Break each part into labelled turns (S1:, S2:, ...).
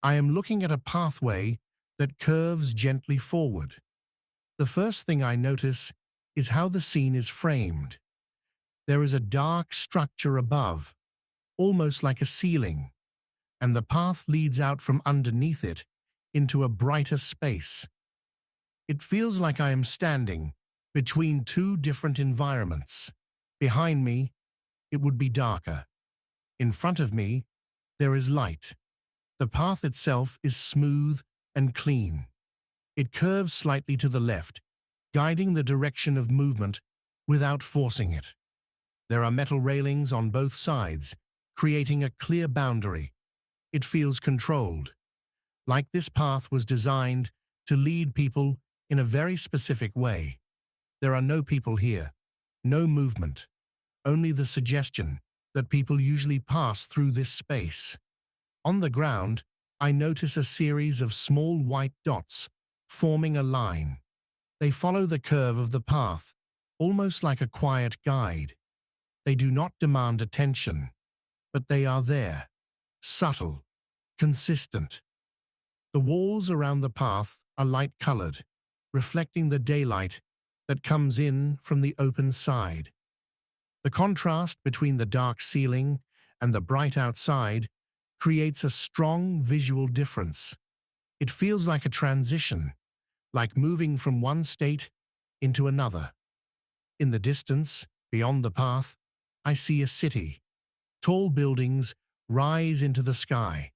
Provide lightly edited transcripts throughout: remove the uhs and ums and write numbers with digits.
S1: I am looking at a pathway that curves gently forward. The first thing I notice is how the scene is framed. There is a dark structure above, almost like a ceiling, and the path leads out from underneath it into a brighter space. It feels like I am standing between two different environments. Behind me, it would be darker. In front of me, there is light. The path itself is smooth and clean. It curves slightly to the left, guiding the direction of movement without forcing it. There are metal railings on both sides, creating a clear boundary. It feels controlled, like this path was designed to lead people in a very specific way. There are no people here, no movement, only the suggestion that people usually pass through this space. On the ground, I notice a series of small white dots forming a line. They follow the curve of the path, almost like a quiet guide. They do not demand attention, but they are there, subtle, consistent. The walls around the path are light-colored, reflecting the daylight that comes in from the open side. The contrast between the dark ceiling and the bright outside creates a strong visual difference. It feels like a transition, like moving from one state into another. In the distance, beyond the path, I see a city. Tall buildings rise into the sky.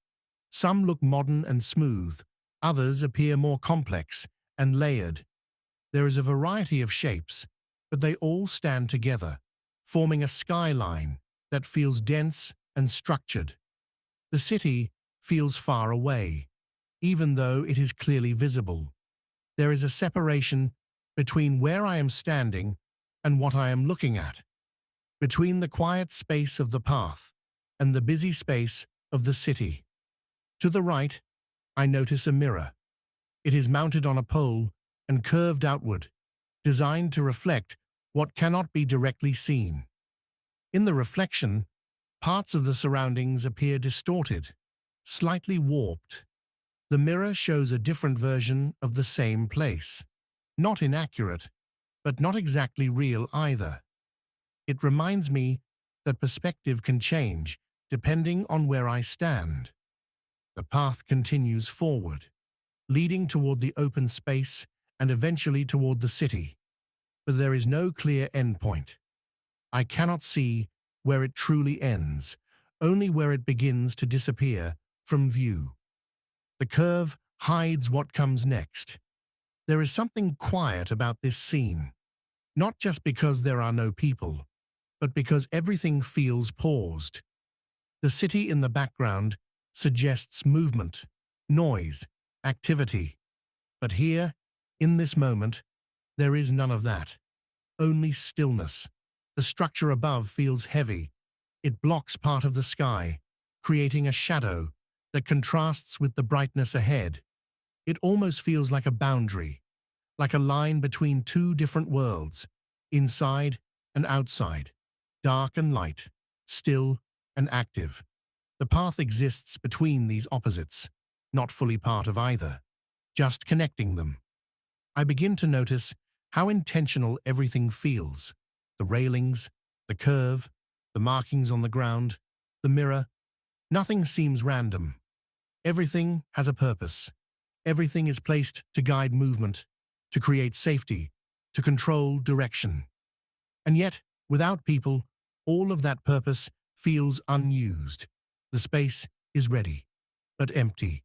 S1: Some look modern and smooth, others appear more complex and layered. There is a variety of shapes, but they all stand together, forming a skyline that feels dense and structured. The city feels far away, even though it is clearly visible. There is a separation between where I am standing and what I am looking at, between the quiet space of the path and the busy space of the city. To the right, I notice a mirror. It is mounted on a pole and curved outward, designed to reflect what cannot be directly seen. In the reflection, parts of the surroundings appear distorted, slightly warped. The mirror shows a different version of the same place. Not inaccurate, but not exactly real either. It reminds me that perspective can change depending on where I stand. The path continues forward, leading toward the open space and eventually toward the city. But there is no clear endpoint. I cannot see where it truly ends, only where it begins to disappear from view. The curve hides what comes next. There is something quiet about this scene, not just because there are no people, but because everything feels paused. The city in the background suggests movement, noise, activity. But here, in this moment, there is none of that. Only stillness. The structure above feels heavy. It blocks part of the sky, creating a shadow that contrasts with the brightness ahead. It almost feels like a boundary, like a line between two different worlds, inside and outside, dark and light, still and active. The path exists between these opposites, not fully part of either, just connecting them. I begin to notice how intentional everything feels. The railings, the curve, the markings on the ground, the mirror. Nothing seems random. Everything has a purpose. Everything is placed to guide movement, to create safety, to control direction. And yet, without people, all of that purpose feels unused. The space is ready, but empty.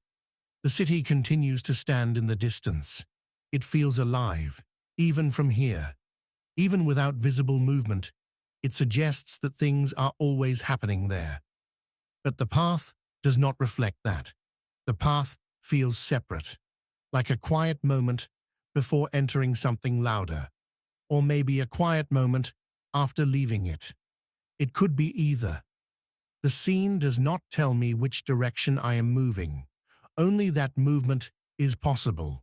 S1: The city continues to stand in the distance. It feels alive, even from here. Even without visible movement, it suggests that things are always happening there. But the path does not reflect that. The path feels separate, like a quiet moment before entering something louder, or maybe a quiet moment after leaving it. It could be either. The scene does not tell me which direction I am moving, only that movement is possible.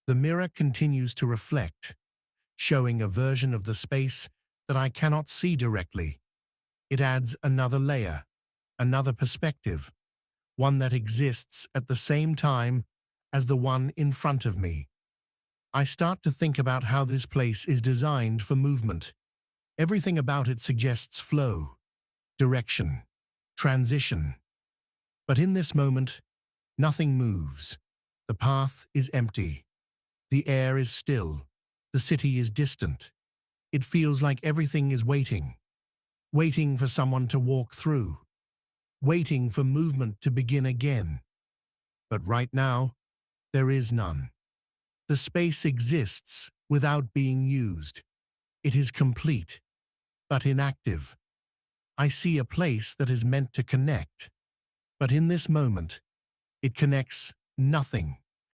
S1: The mirror continues to reflect, showing a version of the space that I cannot see directly. It adds another layer, another perspective, one that exists at the same time as the one in front of me. I start to think about how this place is designed for movement. Everything about it suggests flow, direction, transition. But in this moment, nothing moves. The path is empty. The air is still. The city is distant. It feels like everything is waiting. Waiting for someone to walk through. Waiting for movement to begin again. But right now, there is none. The space exists without being used. It is complete, but inactive. I see a place that is meant to connect. But in this moment, it connects nothing.